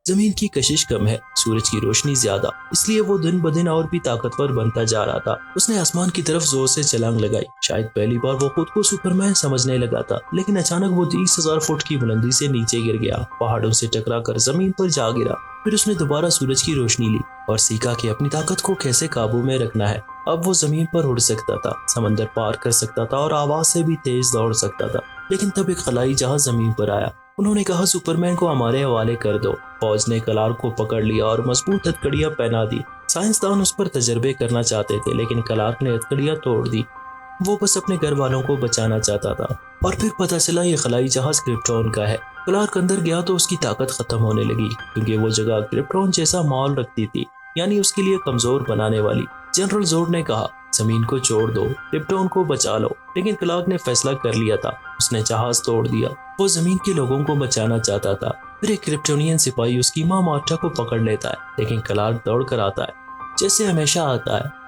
जमीन की कशिश कम है, सूरज की रोशनी ज्यादा, इसलिए वो दिन ब दिन और भी ताकतवर बनता जा रहा था। उसने आसमान की तरफ जोर से छलांग लगाई। शायद पहली बार वो खुद को सुपरमैन समझने लगा था, लेकिन अचानक वो 30,000 फुट की बुलंदी से नीचे गिर गया, पहाड़ों से टकराकर जमीन पर जा गिरा। फिर उसने दोबारा सूरज की रोशनी ली और सीखा कि अपनी ताकत को कैसे काबू में रखना है। अब वो जमीन पर उड़ सकता था, समंदर पार कर सकता था और आवाज से भी तेज दौड़ सकता था। लेकिन तब एक खलाई जहाज जमीन पर आया। उन्होंने कहा, सुपरमैन को हमारे हवाले कर दो। फौज ने क्लार्क को पकड़ लिया और मजबूत हथकड़ियां पहना दी। साइंसदान उस पर तजर्बे करना चाहते थे, लेकिन क्लार्क ने हथकड़ियां तोड़ दी। वो बस अपने घर वालों को बचाना चाहता था। और फिर पता चला ये खलाई जहाज क्रिप्टॉन का है। क्लार्क अंदर गया तो उसकी ताकत खत्म होने लगी, क्योंकि वो जगह क्रिप्टॉन जैसा माहौल रखती थी, यानी उसके लिए कमजोर बनाने वाली। जनरल जोर्ड ने कहा, जमीन को छोड़ दो, क्रिप्टॉन को बचा लो। लेकिन क्लार्क ने फैसला कर लिया था। उसने जहाज तोड़ दिया। वो जमीन के लोगों को बचाना चाहता था। फिर एक क्रिप्टोनियन सिपाही उसकी माँ मार्टा को पकड़ लेता है, लेकिन क्लार्क दौड़ कर आता है, जैसे हमेशा आता है।